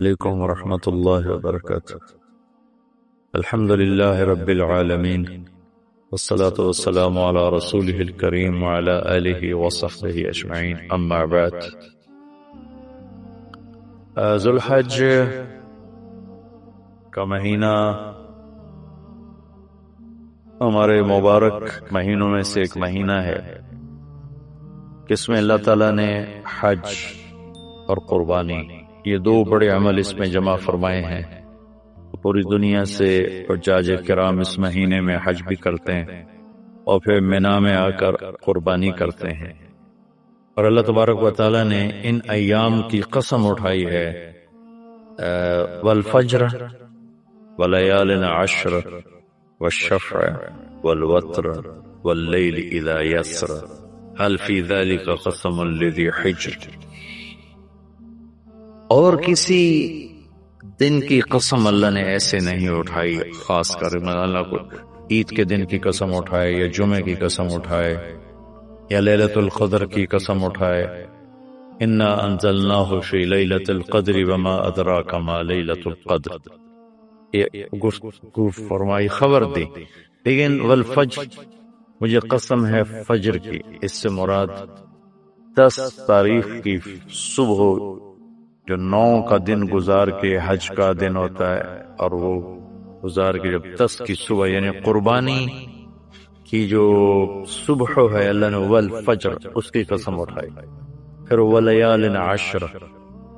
عليكم ورحمة الله وبركاته. الحمد لله رب العالمين، والصلاة والسلام على رسوله الكريم وعلى آله وصحبه أجمعين، أما بعد. ذوالحج کا مہینہ ہمارے مبارک مہینوں میں سے ایک مہینہ ہے جس میں اللہ تعالیٰ نے حج اور قربانی یہ دو بڑے عمل اس میں جمع فرمائے ہیں. پوری دنیا سے حجاج کرام اس مہینے میں حج بھی کرتے ہیں اور پھر مینا میں آ کر قربانی کرتے ہیں. اور اللہ تبارک و تعالیٰ نے ان ایام کی قسم اٹھائی ہے، والفجر ولیال عشر والشفع والوتر واللیل اذا یسر هل فی ذلک قسم لذی حجر. اور کسی دن کی قسم اللہ نے ایسے نہیں اٹھائی، خاص کر اللہ کو عید کے دن کی قسم اٹھائے یا جمعے کی قسم اٹھائے یا لیلۃ القدر کی قسم اٹھائے. انا انزلناہ فی لیلۃ القدر وما ادراک ما لیلۃ القدر، یہ گفتگو فرمائی، خبر دی. لیکن والفجر، مجھے قسم ہے فجر کی، اس سے مراد 10 تاریخ کی صبح جو 9 کا دن گزار کے حج کا دن ہوتا ہے، اور وہ گزار کے جب 10 کی صبح یعنی قربانی کی جو صبح ہے، اللہ نے والفجر اس کی قسم اٹھائی. پھر ولیال عشر،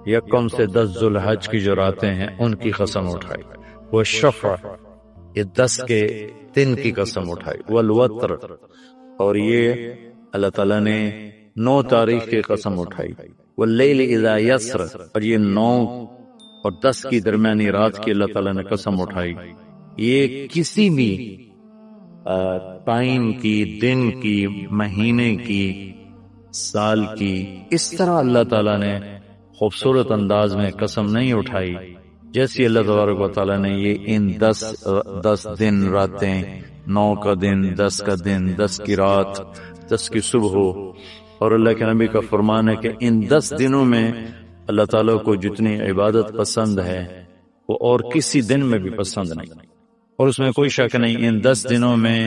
یکم سے 10 ذوالحج کی جو راتیں ہیں ان کی قسم اٹھائی. والشفع، یہ 10 کے دن کی قسم اٹھائی. والوتر، اور یہ اللہ تعالیٰ نے 9 تاریخ کی قسم اٹھائی. واللیل اذا یسر، اور یہ 9 اور 10 کی درمیانی رات کی اللہ تعالیٰ نے قسم اٹھائی. یہ کسی بھی ٹائم کی، دن کی، مہینے کی، سال کی، اس طرح اللہ تعالیٰ نے خوبصورت انداز میں قسم نہیں اٹھائی جیسی اللہ تبارک و تعالیٰ نے یہ ان 10 دن راتیں، 9 کا دن، 10 کا دن، 10 کی رات، 10 کی صبح. اور اللہ کے نبی کا فرمان ہے کہ ان 10 دنوں میں اللہ تعالیٰ کو جتنی عبادت پسند ہے وہ اور کسی دن میں بھی پسند نہیں. اور اس میں کوئی شک نہیں، ان 10 دنوں میں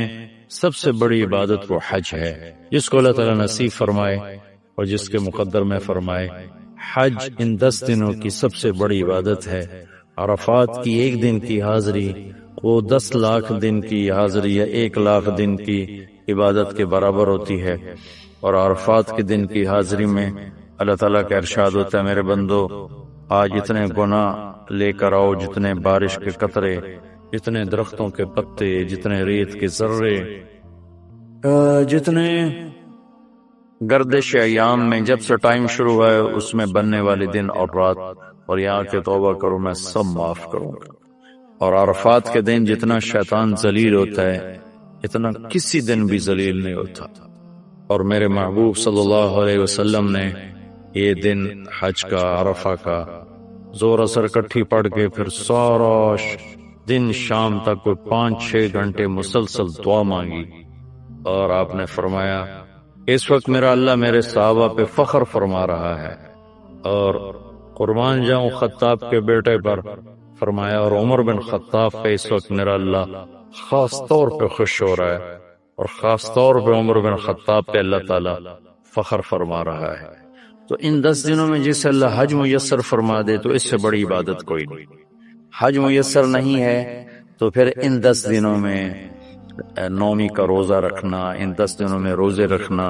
سب سے بڑی عبادت وہ حج ہے، جس کو اللہ تعالیٰ نصیب فرمائے اور جس کے مقدر میں فرمائے. حج ان 10 دنوں کی سب سے بڑی عبادت ہے. عرفات کی ایک دن کی حاضری وہ 10 لاکھ دن کی حاضری یا 1 لاکھ دن کی عبادت کے برابر ہوتی ہے. اور عرفات کے دن کی حاضری میں اللہ تعالیٰ کا ارشاد ہوتا ہے، میرے بندو آج اتنے گناہ لے کر آؤ، جتنے بارش کے قطرے، جتنے درختوں کے پتے، جتنے ریت کے ذرے، جتنے گردش ایام میں جب سے ٹائم شروع ہوا ہے اس میں بننے والے دن اور رات، اور یہاں کے توبہ کرو میں سب معاف کروں گا. اور عرفات کے دن جتنا شیطان ذلیل ہوتا ہے اتنا کسی دن بھی ذلیل نہیں ہوتا. اور میرے محبوب صلی اللہ علیہ وسلم نے یہ دن حج کا، عرفہ کا زور اثر کٹھی پڑھ کے پھر سارا دن شام تک کوئی 5-6 گھنٹے مسلسل دعا مانگی. اور آپ نے فرمایا اس وقت میرا اللہ میرے صحابہ پہ فخر فرما رہا ہے، اور قربان جاؤں خطاب کے بیٹے پر. فرمایا اور عمر بن خطاب پہ اس وقت میرا اللہ خاص طور پہ خوش ہو رہا ہے، اور خاص طور پہ عمر بن خطاب پہ اللہ تعالیٰ فخر فرما رہا ہے. تو ان 10 دنوں میں جسے اللہ حج میسر فرما دے تو اس سے بڑی عبادت کوئی نہیں. حج میسر نہیں ہے تو پھر ان 10 دنوں میں نومی کا روزہ رکھنا، ان 10 دنوں میں روزے رکھنا،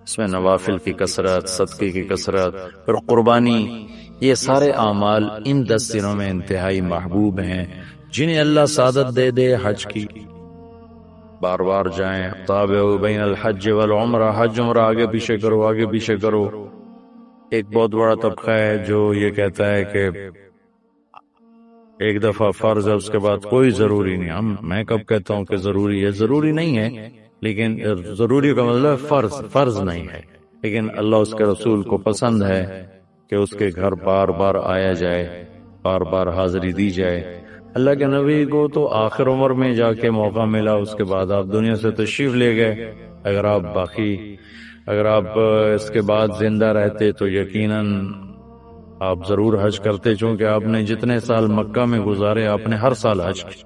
اس میں نوافل کی کثرت، صدقے کی کثرت، پھر قربانی، یہ سارے اعمال ان 10 دنوں میں انتہائی محبوب ہیں. جنہیں اللہ سعادت دے دے حج کی، بار بار جائیں. تابعوا بین الحج والعمرہ، حج عمرہ آگے پیچھے کرو، آگے پیچھے کرو. ایک بہت بڑا طبقہ ہے جو یہ کہتا ہے کہ ایک دفعہ فرض ہے اس کے بعد کوئی ضروری نہیں. میں کب کہتا ہوں کہ ضروری ہے؟ ضروری نہیں ہے، لیکن ضروری کا مطلب فرض نہیں ہے. لیکن اللہ اس کے رسول کو پسند ہے کہ اس کے گھر بار بار آیا جائے، بار بار حاضری دی جائے. اللہ کے نبی کو تو آخر عمر میں جا کے موقع ملا، اس کے بعد آپ دنیا سے تشریف لے گئے. اگر آپ اس کے بعد زندہ رہتے تو یقیناً آپ ضرور حج کرتے، چونکہ آپ نے جتنے سال مکہ میں گزارے آپ نے ہر سال حج کی،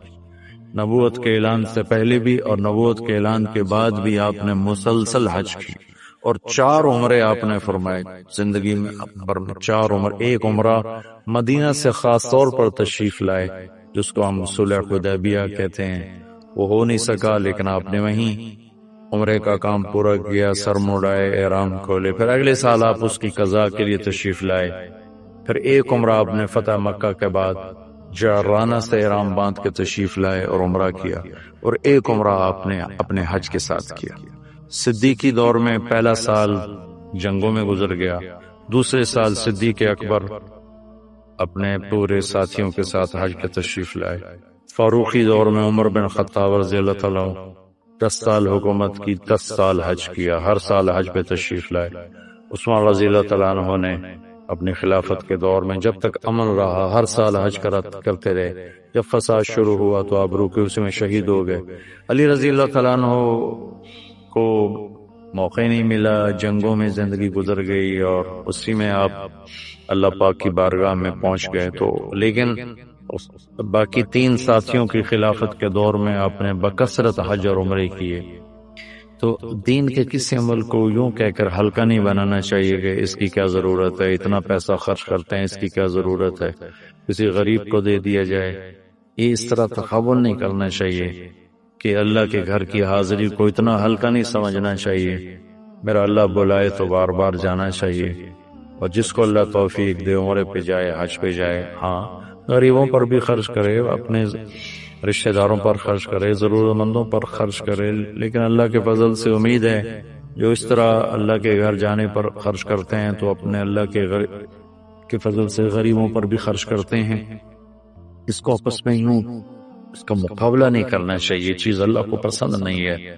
نبوت کے اعلان سے پہلے بھی اور نبوت کے اعلان کے بعد بھی آپ نے مسلسل حج کی، اور 4 عمرے آپ نے فرمائے زندگی میں، 4 عمر، ایک عمرہ مدینہ سے خاص طور پر تشریف لائے جس کو ہم صلح حدیبیہ کہتے ہیں، وہ ہو نہیں سکا، لیکن آپ نے وہیں عمرے کا کام پورا کیا، سر مڑائے، احرام کھولے، پھر اگلے سال آپ اس کی قضاء کے لیے تشریف لائے، پھر ایک عمرہ آپ نے فتح مکہ کے بعد جعرانہ سے احرام باندھ کے تشریف لائے اور عمرہ کیا، اور ایک عمرہ آپ نے اپنے حج کے ساتھ کیا۔ صدیقی دور میں پہلا سال جنگوں میں گزر گیا، دوسرے سال صدیق اکبر اپنے پورے ساتھیوں کے ساتھ حج کے تشریف لائے، فاروقی دور میں عمر بن خطاب رضی اللہ تعالیٰ 10 سال حکومت کی، 10 سال حج کیا، ہر سال حج پہ تشریف لائے۔ عثمان رضی اللہ تعالیٰ عنہ نے اپنی خلافت کے دور میں جب تک امن رہا ہر سال حج کرتے رہے، جب فساد شروع ہوا تو آپ روکے، اسی میں شہید ہو گئے۔ علی رضی اللہ تعالیٰ عنہ کو موقع نہیں ملا، جنگوں میں زندگی گزر گئی، اور اسی میں آپ اللہ پاک کی بارگاہ میں پہنچ گئے، تو لیکن باقی 3 ساتھیوں کی خلافت کے دور میں آپ نے بکثرت حج اور عمرے کیے۔ تو دین کے کسی عمل کو یوں کہہ کر ہلکا نہیں بنانا چاہیے کہ اس کی کیا ضرورت ہے، اتنا پیسہ خرچ کرتے ہیں، اس کی کیا ضرورت ہے، کسی غریب کو دے دیا جائے، یہ اس طرح تخاول نہیں کرنا چاہیے کہ اللہ کے گھر کی حاضری کو اتنا ہلکا نہیں سمجھنا چاہیے۔ میرا اللہ بلائے تو بار بار جانا چاہیے، اور جس کو اللہ توفیق دے عمرے پہ جائے، حج پہ جائے، ہاں غریبوں پر بھی خرچ کرے، اپنے رشتہ داروں پر خرچ کرے، ضرورت مندوں پر خرچ کرے، لیکن اللہ کے فضل سے امید ہے جو اس طرح اللہ کے گھر جانے پر خرچ کرتے ہیں تو اپنے اللہ کے فضل سے غریبوں پر بھی خرچ کرتے ہیں۔ اس کو آپس میں یوں اس کا مقابلہ نہیں کرنا چاہیے، چیز اللہ کو پسند نہیں ہے۔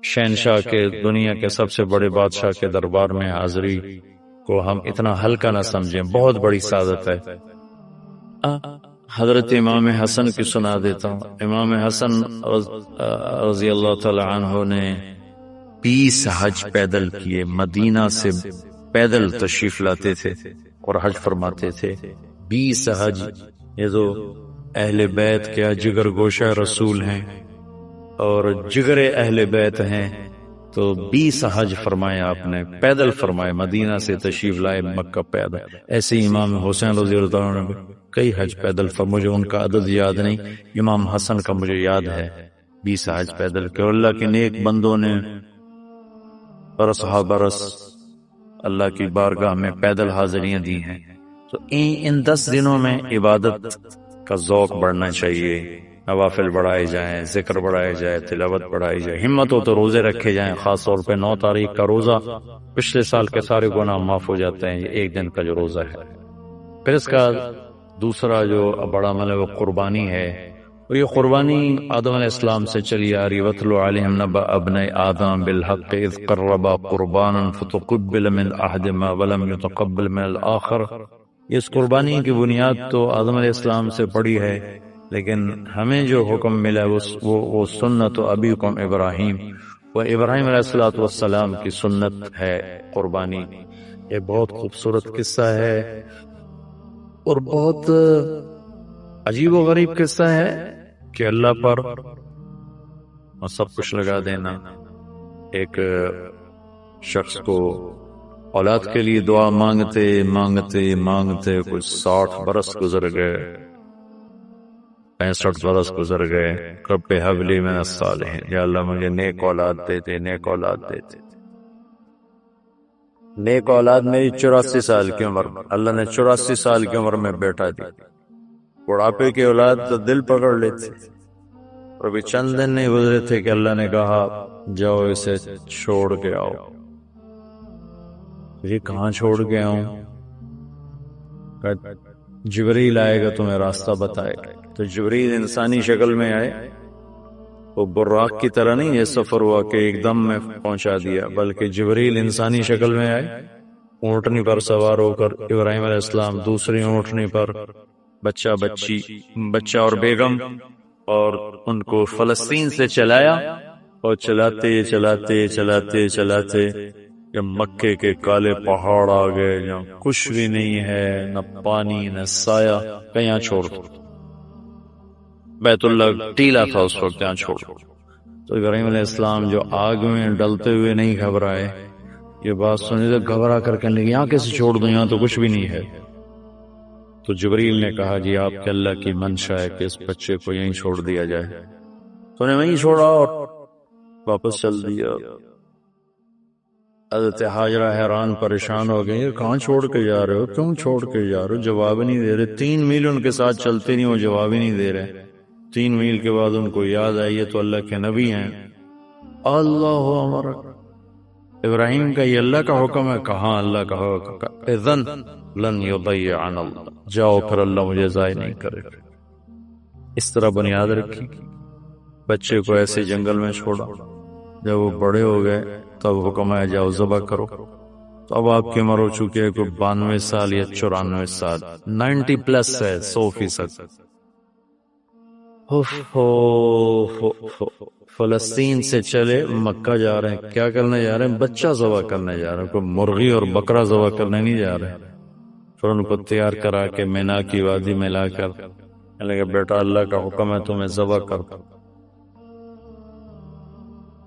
شہنشاہ کے، دنیا کے سب سے بڑے بادشاہ کے دربار میں حاضری کو ہم اتنا ہلکا نہ سمجھیں، بہت بڑی سعادت ہے۔ حضرت امام حسن کی سنا دیتا ہوں۔ امام حسن رضی اللہ تعالی عنہ نے 20 حج پیدل کیے، مدینہ سے پیدل تشریف لاتے تھے اور حج فرماتے تھے۔ 20 حج، یہ تو اہل بیت کیا جگر گوشہ رسول ہیں اور جگر اہل بیت ہیں، تو 20 حج فرمائے آپ نے، پیدل فرمائے، مدینہ سے تشریف لائے مکہ پیدل۔ ایسے امام حسین رضی اللہ عنہ نے کئی حج پیدل فرمائے، مجھے ان کا عدد یاد نہیں، امام حسن کا مجھے یاد ہے، 20 حج پیدل کے، اور اللہ کے نیک بندوں نے برس ہا برس اللہ کی بارگاہ میں پیدل حاضریاں دی ہیں۔ تو ان 10 دنوں میں عبادت کا ذوق بڑھنا چاہیے، نوافل بڑھائے جائیں، ذکر بڑھائے جائے، تلاوت بڑھائی جائے، ہمت ہو تو روزے رکھے جائیں، خاص طور پہ 9 تاریخ کا روزہ، پچھلے سال کے سارے گناہ معاف ہو جاتے ہیں، یہ ایک دن کا جو روزہ ہے۔ پھر اس کا دوسرا جو بڑا عمل ہے وہ قربانی ہے، اور یہ قربانی آدم علیہ السلام سے چلی آ رہی۔ وَاتْلُ عَلَيْهِمْ نَبَأَ ابْنَيْ آدَمَ بِالْحَقِّ إِذْ قَرَّبَا قُرْبَانًا فَتُقُبِّلَ مِنْ أَحَدِهِمَا وَلَمْ يُتَقَبَّلْ مِنَ الْآخَرِ۔ اس قربانی کی بنیاد تو آدم علیہ السلام سے پڑی ہے، لیکن ہمیں جو حکم ملا وہ سنت ابیکم ابراہیم، وہ ابراہیم علیہ السلام کی سنت ہے قربانی۔ یہ بہت خوبصورت قصہ ہے اور بہت عجیب و غریب قصہ ہے کہ اللہ پر سب کچھ لگا دینا۔ ایک شخص کو اولاد کے لیے دعا مانگتے مانگتے مانگتے کچھ 60 برس گزر گئے، 65 برس گزر گئے۔ رب ہب لی من الصالحین، یا اللہ مجھے نیک اولاد دے دے، نیک اولاد دے دے۔ نیک اولاد میری 84 سال کی عمر، اللہ نے 84 سال کی عمر میں بیٹا دی۔ بڑھاپے کی اولاد تو دل پکڑ لیتی، اور ابھی چند دن نہیں گزرے تھے کہ اللہ نے کہا جاؤ اسے چھوڑ کے آؤ۔ یہ کہاں چھوڑ کے آؤں؟ جبریل آئے گا تمہیں راستہ بتائے گا۔ تو جبریل انسانی شکل میں آئے، وہ براق کی طرح نہیں یہ سفر ہوا کہ ایک دم میں پہنچا دیا، بلکہ جبریل انسانی شکل میں آئے، اونٹنی پر سوار ہو کر ابراہیم علیہ السلام دوسری اونٹنی پر، بچہ اور بیگم، اور ان کو فلسطین سے چلایا، اور چلاتے چلاتے چلاتے چلاتے کہ مکے کے کالے پہاڑ آ گئے جہاں کچھ بھی نہیں ہے، نہ پانی نہ سایہ، کہیں چھوڑ دو۔ بیت اللہ ٹیلا تھا اس وقت، یہاں چھوڑ دو۔ تو ابراہیم علیہ السلام جو آگ میں ڈلتے ہوئے نہیں گھبرائے، یہ بات سنی تو گھبرا کر کہنے لگے یہاں کیسے چھوڑ دوں، یہاں تو کچھ بھی نہیں ہے۔ تو جبریل نے کہا جی آپ کے اللہ کی منشا ہے کہ اس بچے کو یہیں چھوڑ دیا جائے، تو نے وہیں چھوڑا اور واپس چل دیا۔ حضرت ہاجرہ حیران پریشان ہو گئی، کہاں چھوڑ کے جا رہے ہو، کیوں چھوڑ کے جا رہے ہو؟ جواب نہیں دے رہے، 3 میل ان کے ساتھ چلتے نہیں، وہ جواب ہی نہیں دے رہے۔ 3 میل کے بعد ان کو یاد آئی یہ تو اللہ کے نبی ہیں۔ اللہ امر، ابراہیم کا یہ اللہ کا حکم ہے؟ کہاں اللہ کا حکم، اذن لن یضیعنا اللہ، جاؤ پھر اللہ مجھے ضائع نہیں کرے۔ اس طرح بنیاد رکھی، بچے کو ایسے جنگل میں چھوڑا۔ جب وہ بڑے ہو گئے تب حکم آیا جاؤ ذبح کرو۔ تو اب آپ کی عمر ہو چکی ہے کوئی 92 سال یا 94 سال، 90 پلس ہے، 100%۔ فلسطین سے چلے مکہ جا رہے ہیں، کیا کرنے جا رہے ہیں؟ بچہ ذبح کرنے جا رہے ہیں، کوئی مرغی اور بکرا ذبح کرنے نہیں جا رہے۔ پھر ان کو تیار کرا کے مینا کی وادی میں لا کر کہنے لگے بیٹا اللہ کا حکم ہے تمہیں ذبح کر۔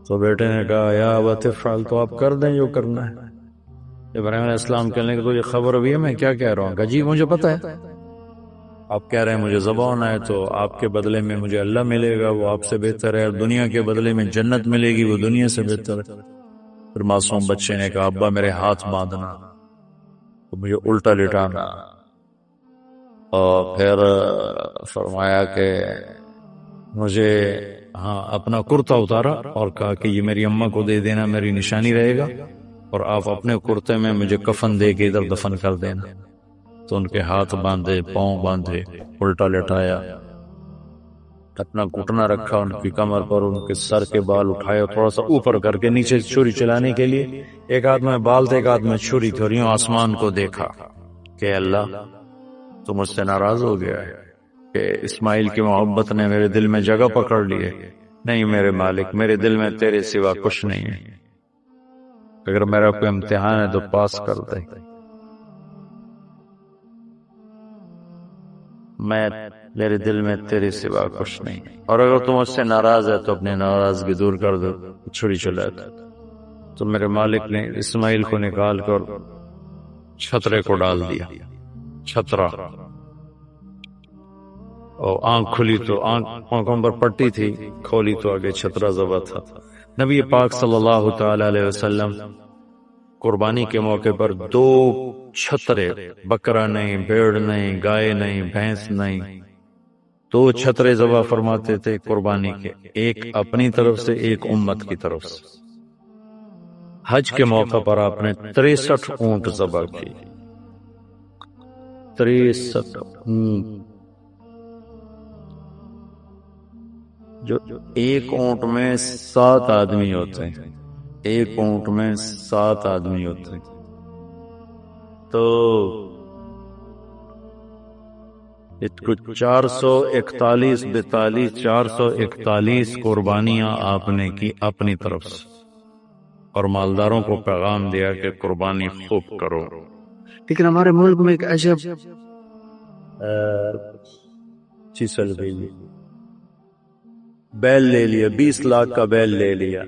تو بیٹے نے کہا یا ابت افعل، تو آپ کر دیں جو کرنا ہے۔ ابراہیم علیہ السلام کہنے لگے تو یہ خبر بھی ہے میں کیا کہہ رہا ہوں؟ کہا جی مجھے پتہ ہے، آپ کہہ رہے ہیں مجھے ذبح ہونا ہے تو آپ کے بدلے میں مجھے اللہ ملے گا، وہ آپ سے بہتر ہے، اور دنیا کے بدلے میں جنت ملے گی، وہ دنیا سے بہتر ہے۔ پھر معصوم بچے نے کہا ابا میرے ہاتھ باندھنا، تو مجھے الٹا لٹانا، اور پھر فرمایا کہ مجھے اپنا کرتا اتارا اور کہا کہ یہ میری اماں کو دے دینا، میری نشانی رہے گا، اور آپ اپنے کرتے میں مجھے کفن دے کے ادھر دفن کر دینا۔ تو ان کے ہاتھ باندھے، پاؤں باندھے، الٹا لٹایا، اپنا گھٹنا رکھا ان کی کمر پر، ان کے سر کے بال اٹھائے تھوڑا سا اوپر کر کے نیچے چھری چلانے کے لیے، ایک ہاتھ میں بال تھے ایک ہاتھ میں چھری تھی، اور یوں آسمان کو دیکھا کہ اللہ تو مجھ سے ناراض ہو گیا ہے کہ اسماعیل کی محبت نے میرے دل میں جگہ پکڑ لی ہے۔ نہیں میرے مالک، میرے دل میں تیرے سوا کچھ نہیں ہے، اگر میرا کوئی امتحان ہے تو پاس کر دے، میرے دل میں تیرے سوا کچھ نہیں، اور اگر تم مجھ سے ناراض ہے تو اپنی ناراضگی دور کر دو، چھری چلا دو۔ تو میرے مالک نے اسماعیل کو نکال کر چھترے کو ڈال دیا، چھترا، اور آنکھ کھلی تو آنکھوں پر پٹی تھی، کھولی تو آگے چھترا ذبح تھا۔ نبی پاک صلی اللہ تعالی علیہ وسلم قربانی کے موقع پر 2 چھترے، بکرا نہیں، بھیڑ نہیں، گائے نہیں، بھینس نہیں، 2 چھترے ذبح فرماتے تھے قربانی کے، ایک اپنی طرف سے ایک امت کی طرف سے۔ حج کے موقع پر آپ نے 63 اونٹ ذبح کی، 63 اونٹ، جو ایک اونٹ میں 7 آدمی ہوتے ہیں، ایک اونٹ میں 7 آدمی ہوتے ہیں، تو 441 قربانیاں آپ نے کی اپنی طرف سے، اور مالداروں کو پیغام دیا کہ قربانی خوب کرو۔ لیکن ہمارے ملک میں ایک عجب چیز چل رہی ہے، بیل لے لیا، 20 لاکھ کا بیل لے لیا،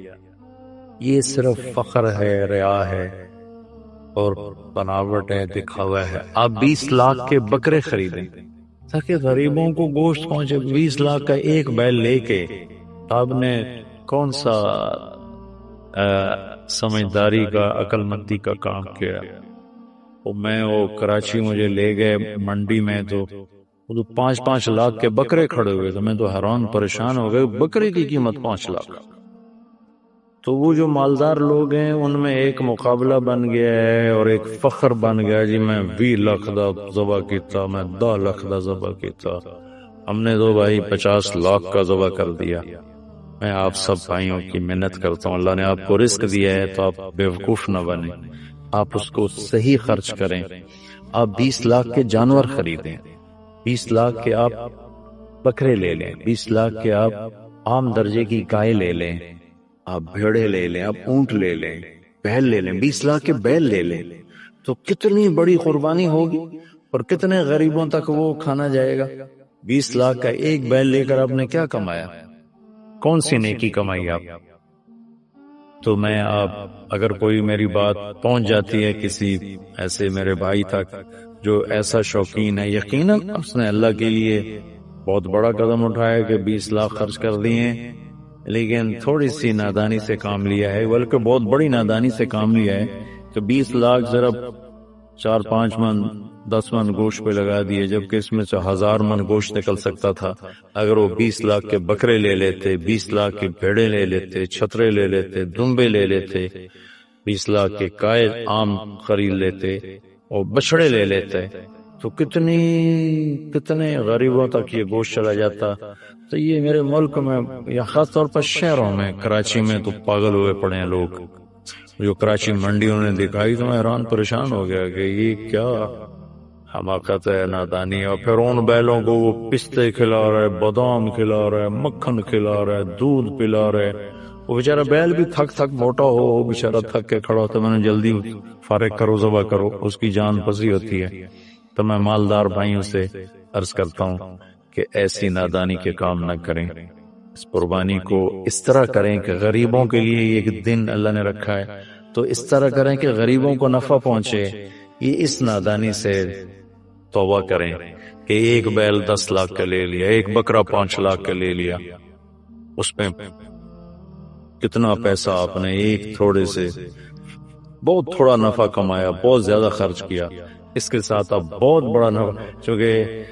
یہ صرف فخر ہے، ریا ہے اور بناوٹ ہے، دکھاوا ہے۔ آپ 20 لاکھ کے بکرے خریدیں تاکہ غریبوں کو گوشت پہنچے، 20 لاکھ کا ایک بیل لے کے آپ نے کون سا سمجھداری کا، عقل مندی کا کام کیا؟ وہ کراچی مجھے لے گئے منڈی میں، تو 5-5 لاکھ کے بکرے کھڑے ہوئے، تو میں تو حیران پریشان ہو گئے، بکرے کی قیمت 5 لاکھ۔ تو وہ جو مالدار لوگ ہیں ان میں ایک مقابلہ بن گیا ہے اور ایک فخر بن گیا، جی میں 20 لاکھ دا ذبح کیتا، میں 10 لاکھ دا ذبح کیتا، ہم نے تو بھائی 50 لاکھ کا ذبح کر دیا۔ میں آپ سب بھائیوں کی محنت کرتا ہوں، اللہ نے آپ کو رزق دیا ہے تو آپ بیوقوف نہ بنیں، آپ اس کو صحیح خرچ کریں۔ آپ 20 لاکھ کے جانور خریدیں، 20 لاکھ کے آپ بکرے لے لیں، 20 لاکھ کے آپ عام درجے کی گائے لے لیں، آپ بھیڑے لے لیں، آپ اونٹ لے لیں، بیل لے لیں، 20 لاکھ کے بیل لے لیں، تو کتنی بڑی قربانی ہوگی اور کتنے غریبوں تک وہ کھانا جائے گا۔ 20 لاکھ کا ایک بیل لے کر آپ نے کیا کمایا؟ کون سی نیکی کمائی آپ؟ تو میں اگر کوئی میری بات پہنچ جاتی ہے کسی ایسے میرے بھائی تک جو ایسا شوقین ہے، یقیناً اس نے اللہ کے لیے بہت بڑا قدم اٹھایا کہ 20 لاکھ خرچ کر دیے، لیکن تھوڑی سی نادانی سے کام لیا ہے، بلکہ بہت بڑی نادانی سے کام لیا ہے کہ 20 لاکھ ضرب 4-5 من 10 من گوشت پہ لگا دیے، جبکہ اس میں سے 1000 من گوشت نکل سکتا تھا اگر وہ 20 لاکھ کے بکرے لے لیتے، 20 لاکھ کے بھیڑے لے لیتے، چھترے لے لیتے، دمبے لے لیتے، 20 لاکھ کے قائد عام خرید لیتے اور بچڑے لے لیتے، تو کتنے غریبوں تک یہ گوشت چلا جاتا۔ تو یہ میرے ملک میں یا خاص طور پر شہروں میں، کراچی میں تو پاگل ہوئے پڑے ہیں لوگ، جو کراچی منڈیوں نے دکھائی تو میں حیران پریشان ہو گیا کہ یہ کیا حماقت ہے، نادانی۔ اور پھر ان بیلوں کو وہ پستے کھلا رہا ہے، بادام کھلا رہا ہے، مکھن کھلا رہا ہے، دودھ پلا رہا ہے، وہ بیچارہ بیل بھی تھک موٹا ہو، وہ بیچارہ تھک کے کھڑا ہوتا ہے، میں نے جلدی فارغ کرو، ذبح کرو، اس کی جان پسی ہوتی ہے۔ تو میں مالدار بھائیوں سے عرض کرتا ہوں کہ ایسی نادانی کے کام نہ کریں، اس قربانی کو اس طرح کریں کہ غریبوں کے لیے ایک دن اللہ نے رکھا ہے تو اس طرح کریں کہ غریبوں کو نفع پہنچے۔ یہ اس نادانی سے توبہ کریں کہ ایک بیل 10 لاکھ کا لے لیا، ایک بکرا 5 لاکھ کا لے لیا، اس میں کتنا پیسہ آپ نے ایک تھوڑے سے بہت تھوڑا نفع کمایا، بہت زیادہ خرچ کیا، اس کے ساتھ اب بہت بڑا نفع۔ چونکہ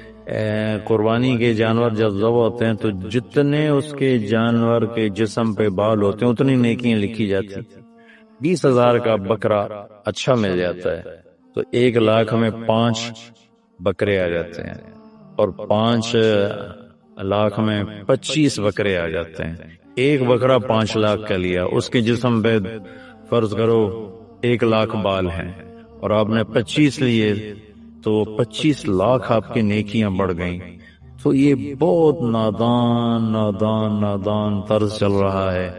قربانی کے جانور جب ذبح ہوتے ہیں تو جتنے اس کے جانور کے جسم پہ بال ہوتے ہیں اتنی نیکیاں لکھی جاتی۔ 20,000 کا بکرا اچھا مل جاتا ہے تو 1 لاکھ میں 5 بکرے آ جاتے ہیں، اور 5 لاکھ میں 25 بکرے آ جاتے ہیں۔ ایک بکرا 5 لاکھ کا لیا، اس کے جسم پہ فرض کرو 1 لاکھ بال ہیں اور آپ نے 25 لیے تو 25 لاکھ آپ کی نیکیاں بڑھ گئیں۔ تو یہ بہت نادان طرز چل رہا ہے۔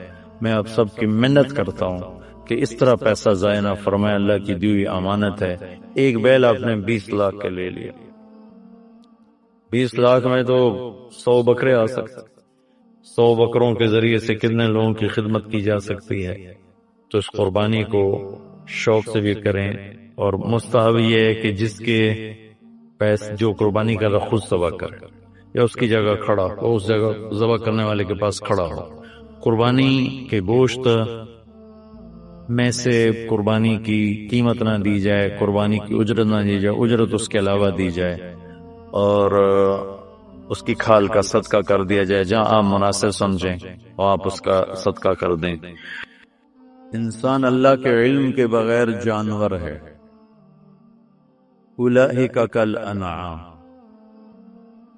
میں آپ سب کی منت کرتا ہوں کہ اس طرح پیسہ ضائع نہ فرمائے، اللہ کی دی ہوئی امانت ہے۔ ایک بیل آپ نے 20 لاکھ کا لے لیا، 20 لاکھ میں تو 100 بکرے آ سکتے، 100 بکروں کے ذریعے سے کتنے لوگوں کی خدمت کی جا سکتی ہے۔ تو اس قربانی کو شوق سے بھی کریں، اور مستحب یہ ہے کہ جس کے پیسے جو قربانی کا خود ذبح کرے یا اس کی جگہ کھڑا ہو، اس جگہ ذبح کرنے والے کے پاس کھڑا ہو۔ قربانی کے گوشت میں سے قربانی کی قیمت نہ دی جائے، قربانی کی اجرت نہ دی جائے، اجرت اس کے علاوہ دی جائے، اور اس کی کھال کا صدقہ کر دیا جائے۔ جہاں آپ مناسب سمجھیں اور آپ اس کا صدقہ کر دیں۔ انسان اللہ کے علم کے بغیر جانور ہے۔ اولئک کالانعام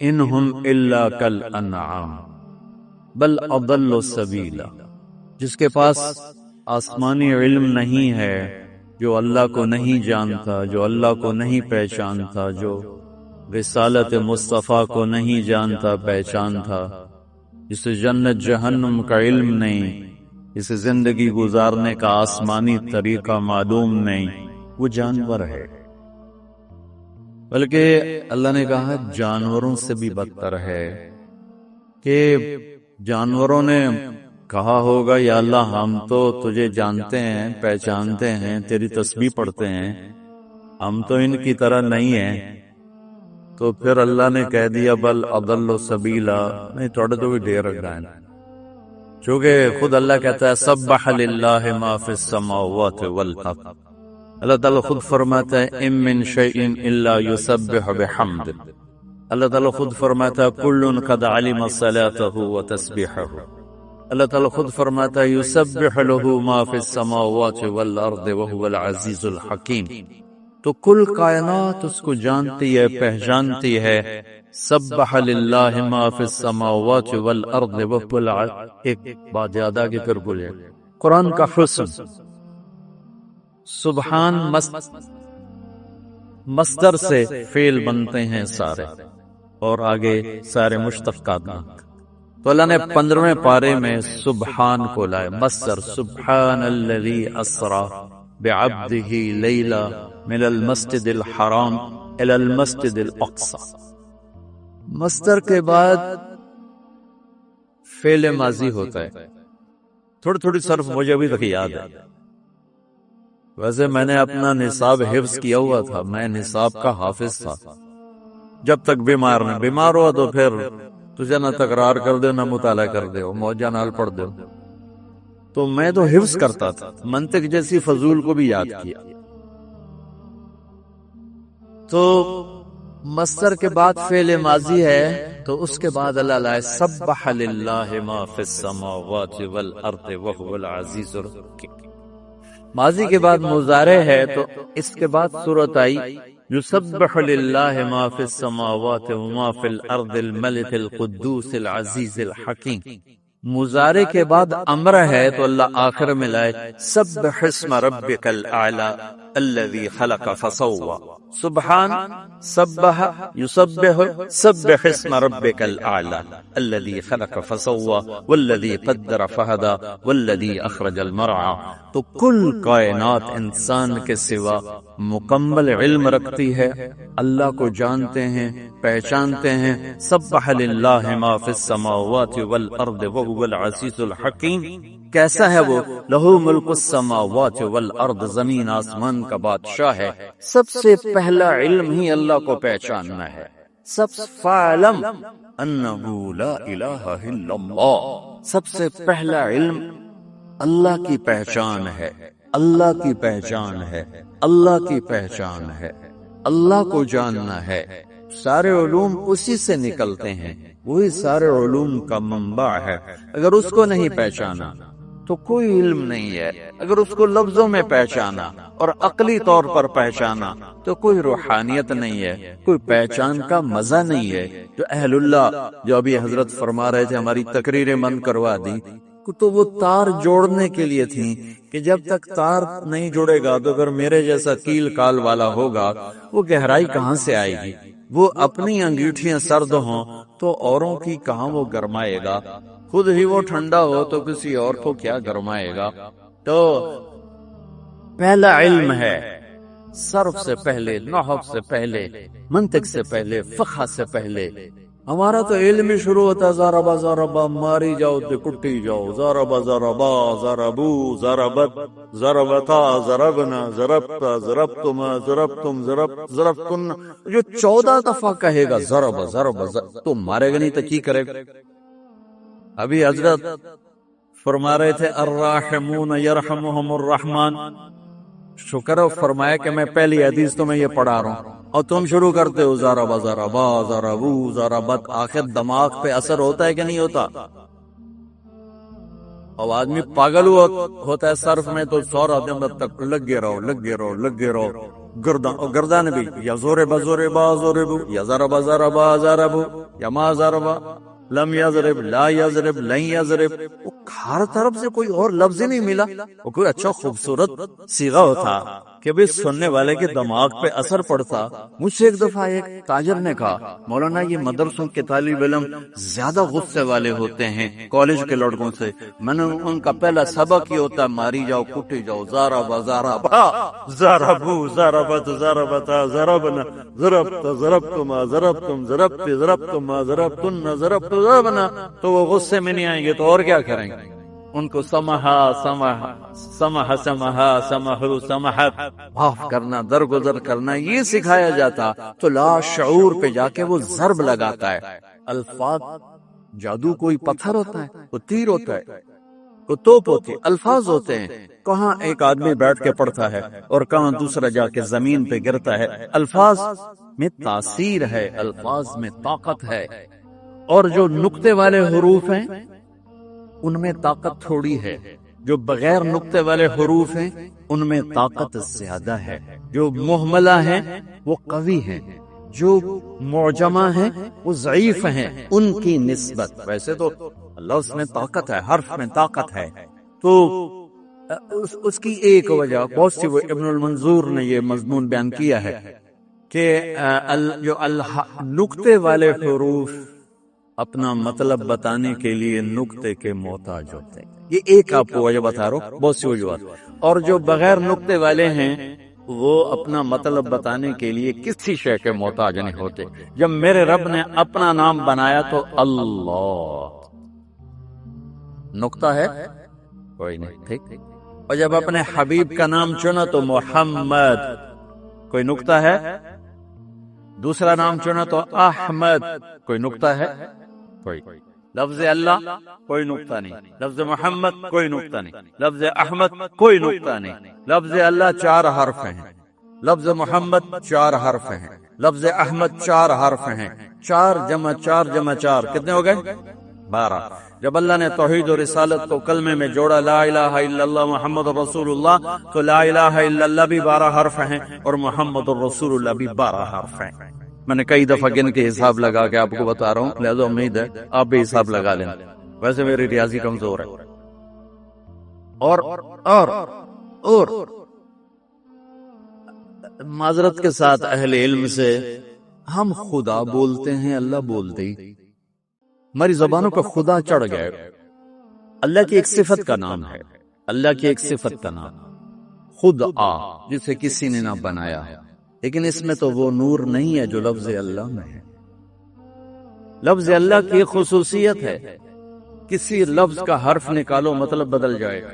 انہم الا کالانعام بل اضل سبیلا۔ جس کے پاس آسمانی علم نہیں ہے، جو اللہ کو نہیں جانتا، جو اللہ کو نہیں پہچانتا، جو رسالت مصطفیٰ کو نہیں جانتا پہچانتا، جسے جنت جہنم کا علم نہیں، جسے زندگی گزارنے کا آسمانی طریقہ معلوم نہیں، وہ جانور ہے۔ بلکہ اللہ نے کہا جانوروں سے بھی بدتر ہے، کہ جانوروں نے کہا ہوگا یا اللہ ہم تو تجھے جانتے ہیں، پہچانتے ہیں، تیری تسبیح پڑھتے ہیں، ہم تو ان کی طرح نہیں ہیں۔ تو پھر اللہ نے کہہ دیا بل اضل سبیلا، نہیں تھوڑے تو بھی ڈیر رکھ رہا ہے، چونکہ خود اللہ کہتا ہے سبح للہ ما فی السماوات والارض۔ اللہ تعالیٰ خود فرماتا ہے ان من شیء الا یسبح بحمد۔ اللہ تعالیٰ خود فرماتا ہے کل قد علم صلاته وتسبیحہ۔ اللہ تعالیٰ خود فرماتا ہے یسبح له ما فی السماوات والارض وهو العزیز الحکیم۔ تو کل کائنات اس کو جانتی ہے، پہچانتی ہے۔ سبح للہ ما فی السماوات والارض وهو العزیز۔ ایک بات یاد آگے پھر بولے، قرآن کا حسن، سبحان مصدر سے فعل بنتے ہیں سارے، اور آگے سارے مشتقات۔ تو اللہ نے 15ویں پارے میں سبحان کو لائے، مصدر سبحان الذی اسرا بعبده لیلا من المسجد الحرام الى المسجد الاقصى. مصدر کے بعد فعل ماضی ہوتا ہے. تھوڑی تھوڑی صرف مجھے ابھی تک یاد ہے. ویسے میں نے اپنا نصاب حفظ کیا ہوا تھا، میں نصاب کا حافظ تھا جب تک بیمار ہوا تو پھر تجھے نہ تکرار کر دے نہ مطالعہ کر دے موجہ نال پڑھ دے. تو میں تو حفظ کرتا تھا، منطق جیسی فضول کو بھی یاد کیا. تو مصدر کے بعد فعل ماضی ہے تو اس کے بعد اللہ لائے سبح للہ ما فی السماوات والارض وهو العزیز الحکیم. ماضی کے بعد مضارع ہے تو اس کے بعد صورت آئی یسبح للہ ما فی السماوات وما فی الارض الملک القدوس العزیز الحکیم. مضارع کے بعد امر ہے تو اللہ آخر میں لائے سبح اسم ربک الاعلی الذی خلق فسوى. سبحان سبح یسبح سبح اسم ربک الاعلی الذی خلق فسوى والذی قدر فہدى والذی اخرج المرعى. تو کل کائنات انسان کے سوا مکمل علم رکھتی ہے، اللہ کو جانتے ہیں، پہچانتے ہیں. سبح للہ ما فی السماوات والارض وهو العزیز الحکیم. کیسا ہے وہ؟ لہو ملک السماوات والارض، زمین آسمان کا بادشاہ ہے. سب سے پہلا علم ہی اللہ کو پہچاننا ہے. فَاعْلَمْ أَنَّهُ لَا إِلَٰهَ إِلَّا اللَّهُ. سب سے پہلا علم اللہ کی پہچان ہے، اللہ کی پہچان ہے، اللہ کی پہچان ہے. اللہ کو جاننا ہے. سارے علوم اسی سے نکلتے ہیں، وہی سارے علوم کا منبع ہے. اگر اس کو نہیں پہچانا تو کوئی علم نہیں ہے. اگر اس کو لفظوں میں پہچانا اور عقلی طور پر پہچانا تو کوئی روحانیت نہیں ہے، کوئی پہچان کا مزہ نہیں ہے. جو اہل اللہ جو ابھی حضرت فرما رہے تھے، ہماری تقریریں من کروا دی تو وہ تار جوڑنے کے لیے تھی کہ جب تک تار نہیں جڑے گا تو اگر میرے جیسا کیل کال والا ہوگا وہ گہرائی کہاں سے آئے گی؟ وہ اپنی انگیٹھیاں سرد ہوں تو اوروں کی کہاں وہ گرمائے گا؟ خود ہی وہ ٹھنڈا ہو تو کسی اور کو کیا گرمائے گا؟ تو پہلا علم ہے صرف سے پہلے، نحو سے پہلے، منطق سے پہلے، فقہ سے پہلے. ہمارا تو علم ہی شروع ہوتا ہے ضربا ضربا، ماری جاؤ تے کٹی جاؤ، ضربا ضربا ضربو ضربت ضربتا ضربنا ضربتا ضربتما ضربتم ضربتن. جو 14 دفعہ کہے گا ضربا ضربا تو مارے گا نہیں تو کی کرے گا؟ ابھی حضرت فرما رہے تھے الراحمون یرحمہم الرحمن. شکر فرمایا کہ میں پہلی حدیث تو میں یہ پڑھا رہا ہوں اور تم شروع کرتے ہو ضربا ضربا ضربو ضربت. آخر دماغ پہ اثر ہوتا ہے کہ نہیں ہوتا؟ اور آدمی پاگل ہوتا ہے صرف میں تو 100 دن تک لگے رہو. گردان بھی یا زور بزور با زور بو، یا ضربا ضربا ضربو، یا ما ضربا لم یضرب لا یضرب لن یضرب. ہر طرف سے کوئی اور لفظ نہیں ملا. وہ کوئی اچھا خوبصورت صیغہ ہوتا کہ بھی سننے والے کے دماغ پہ اثر پڑتا. مجھ سے ایک دفعہ ایک تاجر نے کہا مولانا یہ مدرسوں کے طالب علم زیادہ غصے والے ہوتے ہیں کالج کے لڑکوں سے. میں نے ان کا پہلا سبق یہ ہوتا ہے ماری جاؤ کٹی جاؤ، ضربا ضربا ضربو ضربت ضربتا ضربنا ضربت ضربتما ضربتم ضربت ضربتما ضربتن ضربت ضربنا. تو وہ غصے میں نہیں آئیں گے تو اور کیا کریں گے؟ ان کو سمحا سمحا سمحا سمحا سمحو سمحت، معاف کرنا، درگزر کرنا یہ سکھایا جاتا. تو لا شعور پہ جا کے وہ ضرب لگاتا ہے. الفاظ جادو کوئی پتھر ہوتا ہے، وہ تیر ہوتا ہے، وہ توپ ہوتی ہے. الفاظ ہوتے ہیں، کہاں ایک آدمی بیٹھ کے پڑھتا ہے اور کہاں دوسرا جا کے زمین پہ گرتا ہے. الفاظ میں تاثیر ہے، الفاظ میں طاقت ہے. اور جو نقطے والے حروف ہیں ان میں طاقت تھوڑی ہے، جو بغیر نقطے والے حروف ہیں ان میں طاقت زیادہ ہے. جو مہملہ ہیں وہ قوی ہیں، جو معجمہ ہیں وہ ضعیف ہیں ان کی نسبت. ویسے تو لفظ میں طاقت ہے، حرف میں طاقت ہے. تو اس کی ایک وجہ بہت سی، ابن المنظور نے یہ مضمون بیان کیا ہے کہ جو نقطے والے حروف اپنا مطلب بتانے کے لیے نقطے کے محتاج ہوتے ہیں. یہ ایک آپ کو وجہ بتا رہا ہوں، بہت سی وجوہات. اور جو بغیر نقطے والے ہیں وہ اپنا مطلب بتانے کے لیے کسی شے کے محتاج نہیں ہوتے. جب میرے رب نے اپنا نام بنایا تو اللہ نقطہ ہے کوئی نہیں، ٹھیک. اور جب اپنے حبیب کا نام چنا تو محمد کوئی نقطہ ہے. دوسرا نام چنا تو احمد کوئی نقطہ ہے کوئی. لفظ اللہ کوئی نقطہ نہیں، لفظ محمد کوئی نقطہ نہیں، لفظ احمد کوئی نقطہ نہیں. لفظ اللہ 4 حرف ہیں، لفظ محمد 4 حرف ہیں، لفظ احمد 4 حرف ہیں. 4 جمع 4 جمع 4 کتنے ہو گئے؟ 12. جب اللہ نے توحید و رسالت کو کلمے میں جوڑا لا الہ الا اللہ محمد رسول اللہ، تو لا الہ الا اللہ بھی 12 حرف ہیں اور محمد رسول اللہ بھی 12 حرف ہیں. میں نے کئی دفعہ گن کے حساب لگا کے آپ کو بتا رہا ہوں، لہذا امید ہے آپ بھی حساب لگا لیں. ویسے میری ریاضی کمزور ہے. اور معذرت کے ساتھ اہل علم سے، ہم خدا بولتے ہیں، اللہ بولتے ہی. ہماری زبانوں پہ خدا چڑھ گئے. اللہ کی ایک صفت کا نام ہے، اللہ کی ایک صفت کا نام خدا، جسے کسی نے نہ بنایا ہے. لیکن اس میں تو وہ نور نہیں ہے جو لفظ اللہ میں ہے. لفظ اللہ کی خصوصیت ہے، کسی لفظ کا حرف نکالو مطلب بدل جائے گا.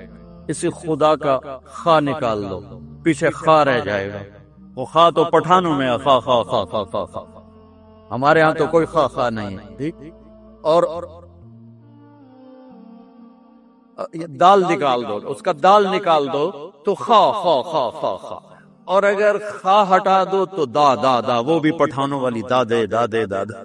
اسی خدا کا خا نکال دو پیچھے خا رہ جائے گا. وہ خا تو پٹھانوں میں خا خا خا خا خا خا، ہمارے ہاں تو کوئی خا خا نہیں ہے، ٹھیک. اور دال نکال دو، اس کا دال نکال دو تو خا خا خا خا خا. اور اگر خا ہٹا دو تو دا دا دا، وہ بھی پٹھانوں والی دادے دادے دادا.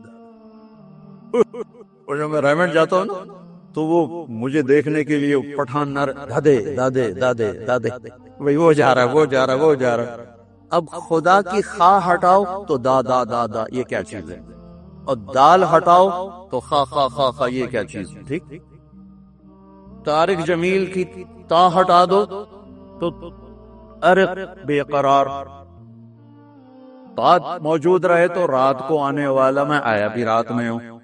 اور جب میں ریمنڈ جاتا ہوں نا تو وہ مجھے دیکھنے کے لیے پٹھان نر دادے دادے دادے دادے، بھئی وہ جا رہا وہ جا رہا وہ جا رہا. اب خدا کی خا ہٹاؤ تو دا دا دا دا، یہ کیا چیز ہے؟ اور دال ہٹاؤ تو خا خا خا خا، یہ کیا چیز ہے؟ ٹھیک. طارق جمیل کی تا ہٹا دو تو ارق بے قرار. رات موجود رہے تو رات کو آنے والا، میں آیا بھی رات میں ہوں،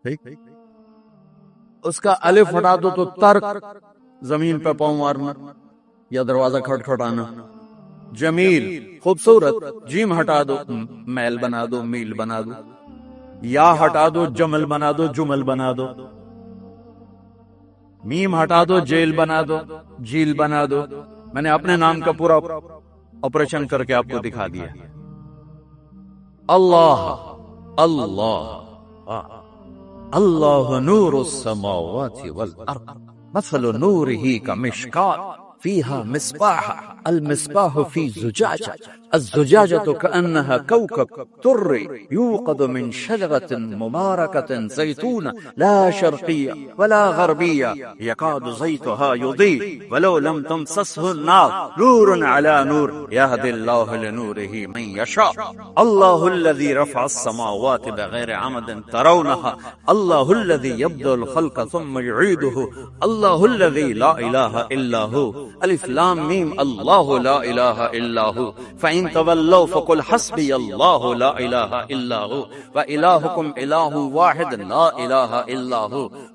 ٹھیک. اس کا الف ہٹا دو تو ترک، زمین پہ پاؤں مارنا یا دروازہ کھٹکھٹانا. جمیل خوبصورت، جیم ہٹا دو میل بنا دو میل بنا دو. یا ہٹا دو جمل بنا دو جمل بنا دو. میم ہٹا دو جیل بنا دو جیل بنا دو. میں نے اپنے نام کا پورا آپریشن کر کے آپ کو دکھا دیا. اللہ اللہ اللہ نور السماوات والارض مثل نوره كمشكاة فيها مصباح المصباح في زجاجة الزجاجة كأنها كوكب دري يوقد من شجرة مباركة زيتونة لا شرقية ولا غربية يكاد زيتها يضيء ولو لم تمسسه النار نور على نور يهدي الله لنوره من يشاء الله الذي رفع السماوات بغير عمد ترونها الله الذي يبدأ الخلق ثم يعيده الله الذي لا إله إلا هو الف لام میم اللہ لا الہ الا هو فإن تولوا فقل حسبي الله لا إله إلا هو وإلهكم إله واحد لا إله إلا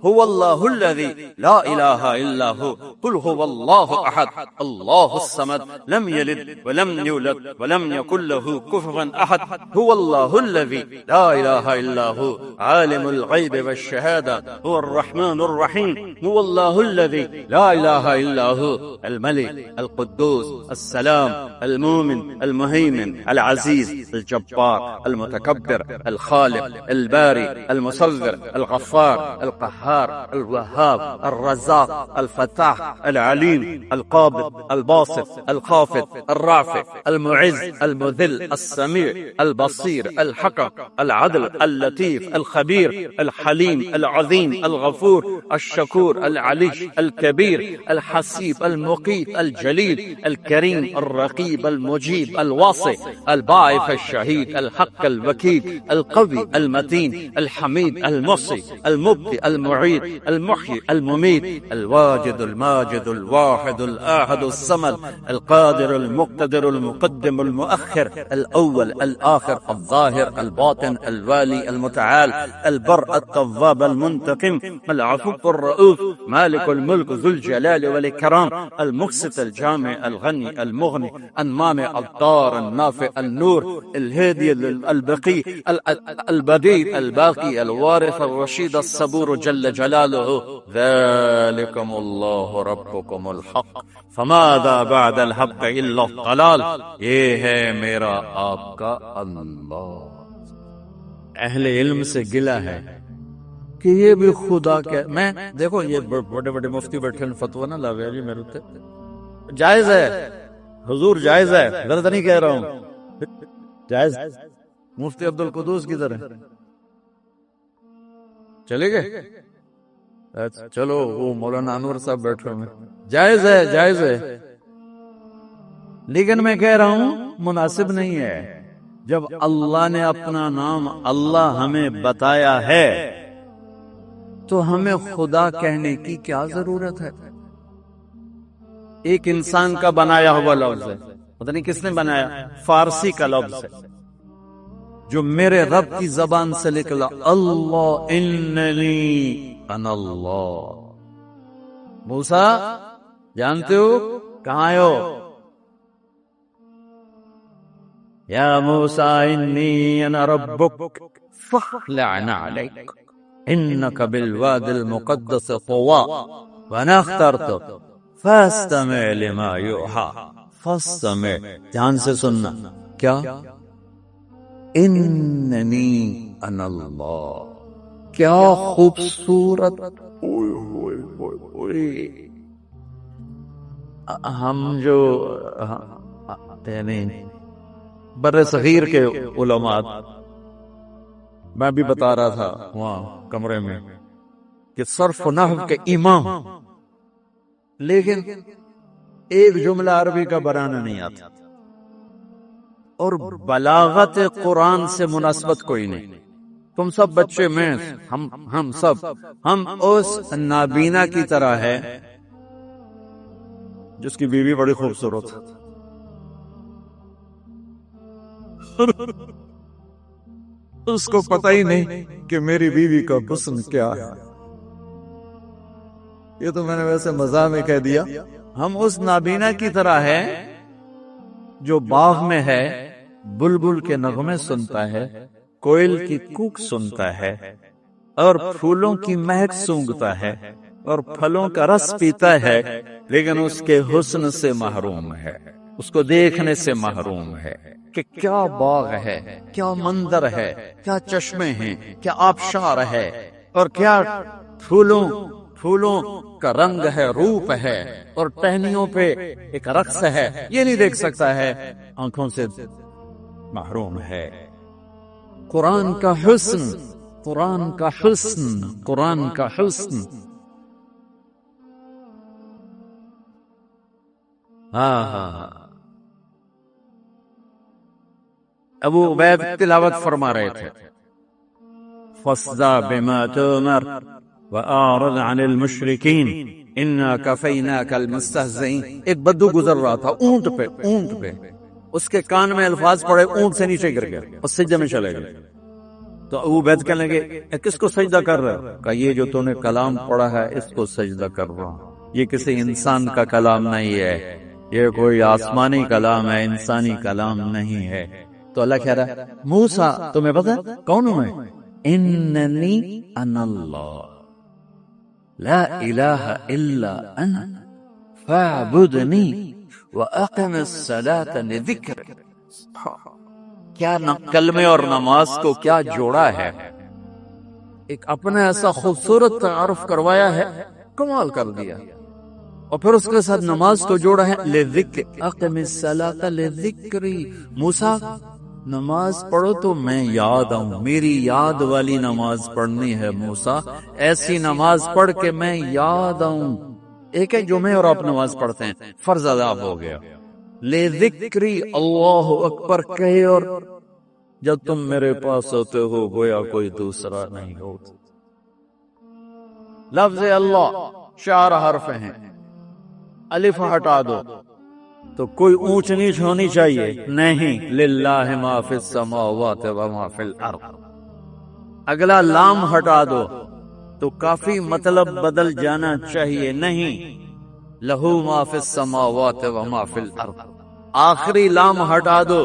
هو الله الذي لا إله إلا هو قل هو الله أحد الله الصمد لم يلد ولم يولد ولم يكن له كفوا أحد هو الله الذي لا إله إلا هو عالم الغيب والشهادة هو الرحمن الرحيم هو الله الذي لا إله إلا هو الملك القدوس السلام المؤمن المهيمن العزيز الجبار المتكبر الخالق الباري المصور الغفار القهار الوهاب الرزاق الفتاح العليم القابض الباسط الخافض الرافع المعز المذل السميع البصير الحكم العدل اللطيف الخبير الحليم العظيم الغفور الشكور العلي الكبير الحسيب المقيت الجليل الكريم الرقيب المجيب الواسع الباعث الشهيد الحق الوكيل القوي المتين الحميد المحصي المبدئ المعيد المحيي المميت الواجد الماجد الواحد الآحد الصمد القادر المقتدر المقدم المؤخر الأول الآخر الظاهر الباطن الوالي المتعال البر التواب المنتقم العفو الرؤوف مالك الملك ذو الجلال والإكرام المقسط الجامع الغني المغني المانع الضار النافع النور الهادي البقي البديع الباقي الوارث الرشيد الصبور جل جلاله ذلكم الله ربكم الحق فماذا بعد الحق الا الضلال. یہ ہے میرا آپ کا اللہ. اہل علم سے گلہ ہے کہ یہ بھی خدا کے میں دیکھو یہ بڑے بڑے مفتی بیٹھے فتویٰ نہ لاوے جی میرے تے جائز ہے حضور جائز ہے غلط نہیں کہہ رہا ہوں جائز. مفتی عبدالقدوس کدھر ہے چلے گئے چلو وہ مولانا انور صاحب بیٹھے ہوئے جائز ہے جائز ہے لیکن میں کہہ رہا ہوں مناسب نہیں ہے. جب اللہ نے اپنا نام اللہ ہمیں بتایا ہے تو ہمیں خدا کہنے کی کیا ضرورت ہے. ایک انسان کا بنایا ہوا لفظ ہے پتہ نہیں کس نے بنایا فارسی کا لفظ ہے جو میرے رب کی زبان سے نکلا اللہ اننی انا اللہ. موسیٰ جانتے ہو کہاں ہو یا موسیٰ انی انا ربک فاخلع علیک انک بالواد المقدس طوى وانا اخترتک فاستمع لما یوحى فاستمع دھیان سے سننا کیا اننی انا اللہ. کیا خوبصورت ہم جو یعنی بر صغیر کے علماء میں بھی بتا رہا تھا وہاں کمرے میں کہ صرف و نحو کے امام لیکن ایک جملہ عربی کا بنانا نہیں آتا اور بلاغت قرآن سے مناسبت کوئی نہیں. تم سب بچے میں ہم سب ہم اس نابینا کی طرح ہے جس کی بیوی بڑی خوبصورت ہے اس کو پتہ ہی نہیں کہ میری بیوی کا حسن کیا ہے. یہ تو میں نے ویسے مزاح میں کہہ دیا. ہم اس نابینا کی طرح ہے جو باغ میں ہے بلبل کے نغمے سنتا ہے کوئل کی کوک سنتا ہے اور پھولوں کی مہک سونگتا ہے اور پھلوں کا رس پیتا ہے لیکن اس کے حسن سے محروم ہے اس کو دیکھنے سے محروم ہے کہ کیا باغ ہے کیا منظر ہے کیا چشمے ہیں کیا آبشار ہے اور کیا پھولوں کا رنگ ہے روپ ہے اور ٹہنیوں پہ ایک رقص ہے یہ نہیں دیکھ سکتا ہے آنکھوں سے محروم ہے. قرآن کا حسن قرآن کا حسن قرآن کا حسن ابو عبید تلاوت فرما رہے تھے فاصدع بما تؤمر واعرض عن المشرکین انا کفیناک المستہزئین. ایک بدو گزر رہا تھا اونٹ پہ اس کے کان میں الفاظ پڑے اونٹ سے نیچے گر گیا اور سجدے میں چلے گئے. تو ابو عبید کہنے لگے کس کو سجدہ کر رہے ہو؟ کہا یہ جو تو نے کلام پڑھا ہے اس کو سجدہ کر رہا ہوں. یہ کسی انسان کا کلام نہیں ہے یہ کوئی آسمانی کلام ہے انسانی کلام نہیں ہے. تو اللہ کہہ رہا ہے موسیٰ تمہیں پتا کون ہوں میں اننی انا اللہ لا الہ الا انا فاعبدنی وَأَقِمِ الصَّلَاةَ لِذِكْرِ. کیا کلمے اور نماز کو کیا جوڑا ہے ایک اپنا ایسا خوبصورت تعارف کروایا ہے کمال کر دیا اور پھر اس کے ساتھ نماز کو جوڑا ہے لِذِكْرِ اَقِمِ الصَّلَاةَ لِذِكْرِ. موسیٰ نماز پڑھو تو میں یاد آؤں میری یاد والی نماز پڑھنی ہے موسیٰ ایسی نماز پڑھ کے میں یاد آؤں. ایک ہے جو میں اور آپ نماز پڑھتے ہیں فرض ادا ہو گیا لے ذکری اللہ اکبر کہے اور جب تم میرے پاس ہوتے ہو گویا کوئی دوسرا نہیں ہوتا. لفظ اللہ 4 حرف ہیں، الف ہٹا دو تو کوئی اونچ نیچ ہونی چاہیے نہیں. للہ ما فی السماوات و ما فی الارض. اگلا لام ہٹا دو تو کافی مطلب بدل جانا چاہیے نہیں. لہو ما فی السماوات و ما فی الارض. آخری لام ہٹا دو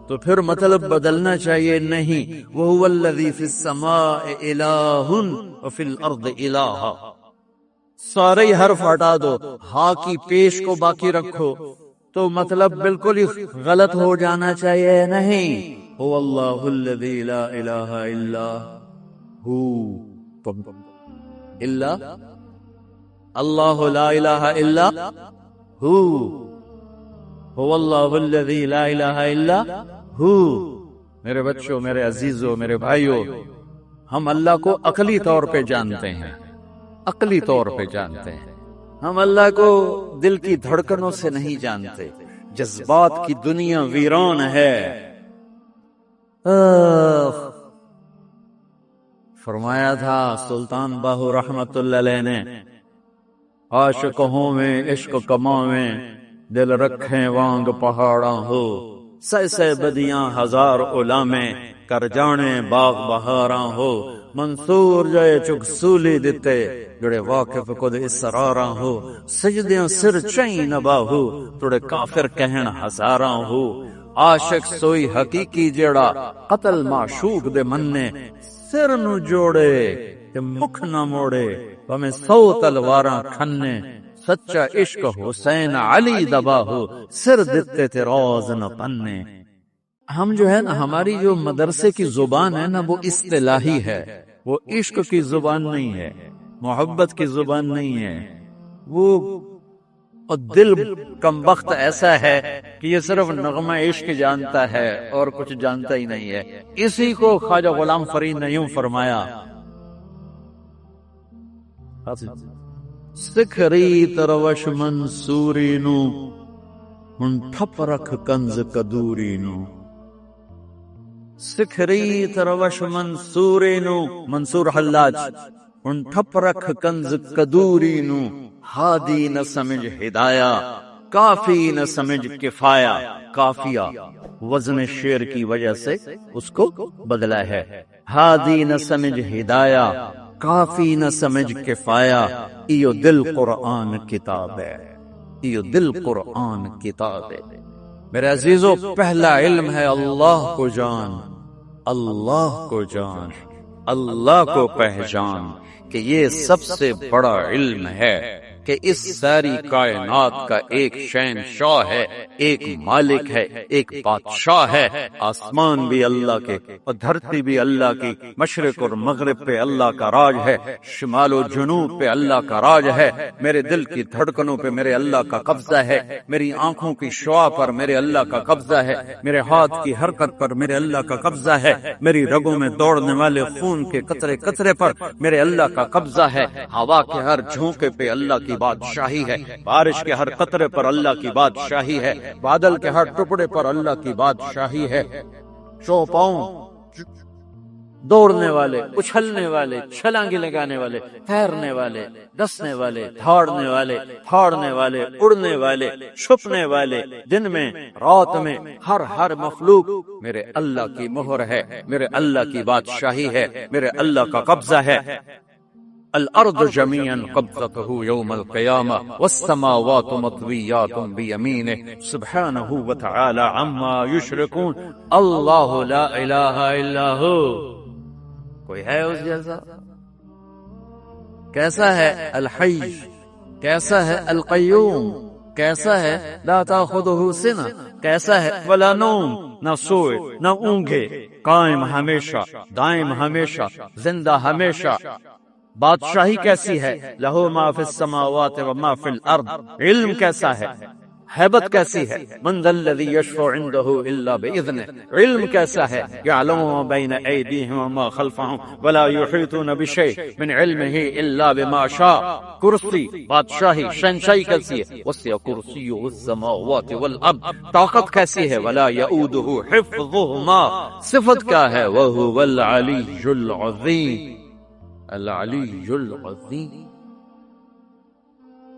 تو پھر مطلب بدلنا چاہیے نہیں. وَهُوَ الَّذِي فِي السَّمَاءِ إِلَٰهٌ وَفِي الْأَرْضِ إِلَٰهٌ. سارے حرف ہٹا دو، ہا کی پیش کو باقی رکھو تو مطلب بالکل ہی غلط ہو جانا چاہیے نہیں. هُوَ اللَّهُ الَّذِي لَا إِلَٰهَ إِلَّا هُوَ. إِلَّا اللہ لا الہ الا ہو. هو اللہ الذی لا الہ الا ہو. میرے بچوں، میرے عزیزوں، میرے بھائیوں، ہم اللہ کو عقلی طور پہ جانتے ہیں، عقلی طور پہ جانتے ہیں. ہم اللہ کو دل کی دھڑکنوں سے نہیں جانتے. جذبات کی دنیا ویران ہے. فرمایا تھا سلطان باہو رحمت اللہ علیہ نے، عاشقوں میں عشق کما میں دل رکھیں وانگ پہاڑاں ہو. سہ بدیاں ہزار علامے کر جانے باغ بہاراں ہو. منصور جائے چک سولی دیتے جڑے واقف کد اسراراں ہو. سجدیاں سر چین نبا ہو توڑے کافر کہن ہزاراں ہو. عاشق سوئی حقیقی جڑا قتل معشوق دے مننے سر نو جوڑے تے مکھ نہ موڑے. ہمیں 100 تلواراں کھنے سچا عشق حسین علی دبا ہو. سر دیتے تھے روز نہ پنے. ہم جو ہے نا، ہماری جو مدرسے کی زبان ہے نا، وہ اصطلاحی ہے. وہ عشق کی زبان نہیں ہے، محبت کی زبان نہیں ہے. وہ اور دل کم بخت ایسا ہے کہ یہ صرف نغمہ عشق جانتا ہے اور کچھ جانتا ہی نہیں ہے. اسی کو خواجہ غلام فرید نے یوں فرمایا، سکھری تروش منصوری نو ہن ٹھپ رکھ کنز کدوری نو. سکھری تروش منصوری نو، منصور حلاج، ہن ٹھپ رکھ کنز کدوری نو. ہادی نہ سمجھ ہدایا، کافی نہ سمجھ کفایا. کافیہ وزن شعر کی وجہ سے اس کو بدلا ہے. ہادی نہ سمجھ ہدایا، کافی نہ سمجھ کفایا. ایو دل قرآن کتاب ہے، ایو دل قرآن کتاب ہے. میرے عزیزو، پہلا علم ہے اللہ کو جان، اللہ کو جان، اللہ کو پہچان. کہ یہ سب سے بڑا علم ہے کہ اس ساری کائنات کا ایک شہنشاہ ہے، ایک مالک ہے، ایک بادشاہ ہے. آسمان بھی اللہ کے اور دھرتی بھی اللہ کی. مشرق اور مغرب پہ اللہ کا راج ہے، شمال و جنوب پہ اللہ کا راج ہے. میرے دل کی دھڑکنوں پہ میرے اللہ کا قبضہ ہے. میری آنکھوں کی شعاع پر میرے اللہ کا قبضہ ہے. میرے ہاتھ کی حرکت پر میرے اللہ کا قبضہ ہے. میری رگوں میں دوڑنے والے خون کے قطرے قطرے پر میرے اللہ کا قبضہ ہے. ہوا کے ہر جھونکے پہ اللہ کی بادشاہی ہے. بارش کے ہر قطرے پر اللہ کی بادشاہی ہے. بادل کے ہر ٹکڑے پر اللہ کی بادشاہی ہے. چوپاؤں دوڑنے والے، اچھلنے والے، چھلانگی لگانے والے، تیرنے والے، ڈسنے والے، دھاڑنے والے، پھاڑنے والے، اڑنے والے، چھپنے والے، دن میں رات میں، ہر مخلوق میرے اللہ کی مہر ہے، میرے اللہ کی بادشاہی ہے، میرے اللہ کا قبضہ ہے. الارض جميعا قبضته يوم القيامة والسماوات مطويات بيمينه سبحانه وتعالى عما يشركون. اللہ لا الہ الا ہو. کوئی ہے اس جیسا؟ کیسا ہے الحی، کیسا ہے القیوم، کیسا ہے لا تاخذہ سنہ، کیسا ہے ولا نوم، نہ سوئے نہ اونگے، قائم ہمیشہ، دائم ہمیشہ، زندہ ہمیشہ. بادشاہی کیسی ہے؟ لہو ما فی السماوات و ما فی الارض. علم کیسا ہے؟ حیبت کیسی ہے، من ذا الذی یشفع عندہ الا باذنہ، علم کیسا ہے، یعلم ما بین ایدیہم وما خلفہم ولا یحیطون بشیء من علمہ الا بما شاء، کرسی بادشاہی شہنشاہی کیسی ہے، وسع کرسیہ السماوات والارض، طاقت کیسی ہے، ولا یؤودہ حفظہما، صفت کیا ہے، وہو العلی العظیم، العلی العظیم۔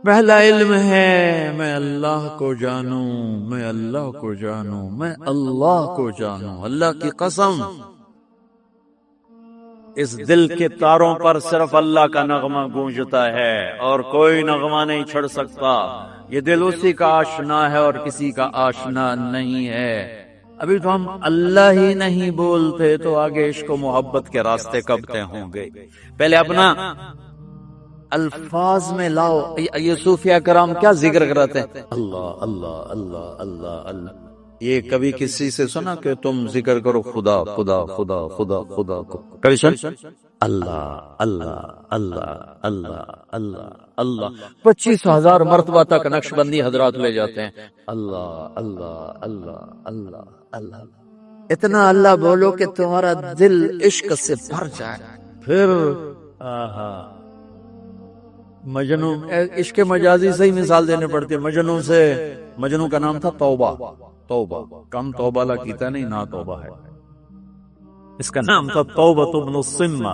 پہلا علم ہے میں اللہ کو جانوں، میں اللہ کو جانوں، میں اللہ کو جانوں، اللہ کی قسم اس دل کے تاروں پر صرف اللہ کا نغمہ گونجتا ہے اور کوئی نغمہ نہیں چھڑ سکتا، یہ دل اسی کا آشنا ہے اور کسی کا آشنا نہیں ہے۔ ابھی تو ہم اللہ ہی نہیں بولتے تو آگے عشق و محبت کے راستے کب طے ہوں گے؟ پہلے اپنا الفاظ میں لاؤ۔ یہ صوفیہ کرام کیا ذکر کرتے ہیں، اللہ اللہ اللہ اللہ اللہ۔ یہ کبھی کسی سے سنا کہ تم ذکر کرو خدا خدا خدا خدا خدا کو؟ کبھی سن؟ اللہ اللہ اللہ اللہ اللہ اللہ 25,000 مرتبہ تک نقش بندی حضرات لے جاتے ہیں، اللہ اللہ اللہ اللہ اللہ۔ اتنا اللہ بولو کہ تمہارا دل عشق سے بھر جائے، پھر آہا مجنوں، عشق مجازی سے ہی مثال دینے پڑتی ہے۔ مجنوں کا نام تھا توبہ، توبہ کم توبہ لا کیتا نہیں، نہ توبہ ہے، اس کا نام تھا توبہ بن الصمہ،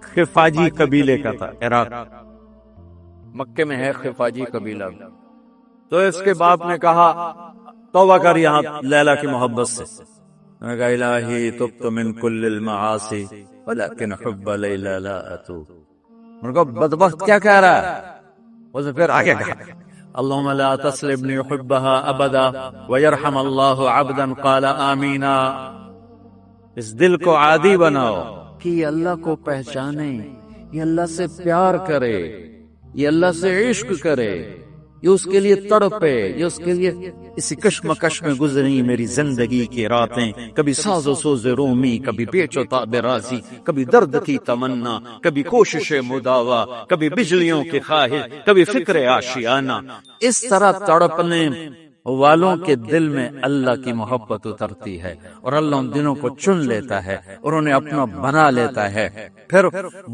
خفاجی قبیلے کا تھا، عراق مکے میں ہے خفاجی قبیلہ۔ تو اس کے باپ نے کہا توبہ کر یہاں لیلا کی محبت سے، میں نے کہا الہی تبت من کل المعاصی ولکن حب لیلا لا اتوب۔ ان کو بدبخت کیا کہہ رہا ہے، اسے پھر آگے کہا اللہم لا تسلبنی حبها ابدا ویرحم اللہ عبدا قال آمینا۔ اس دل کو عادی بناؤ کہ یہ اللہ کو پہچانے، یہ اللہ سے پیار کرے، یہ اللہ سے عشق کرے، یہ اس کے لیے تڑپے، یہ اس کے لیے اسی کشمکش میں گزری میری زندگی کی راتیں، کبھی ساز و سوز رومی، کبھی بیچ و تاب راضی، کبھی درد کی تمنا، کبھی کوشش مداوا، کبھی بجلیوں کی خواہش، کبھی فکر آشیانہ۔ اس طرح تڑپنے والوں کے دل میں اللہ کی محبت اترتی ہے اور اللہ ان دلوں کو چن لیتا ہے اور انہیں اپنا بنا لیتا ہے۔ پھر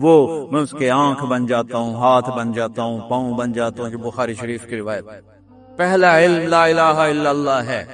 وہ میں اس کے آنکھ بن جاتا ہوں، ہاتھ بن جاتا ہوں، پاؤں بن جاتا ہوں، جو بخاری شریف کی روایت۔ پہلا علم لا الہ الا اللہ ہے،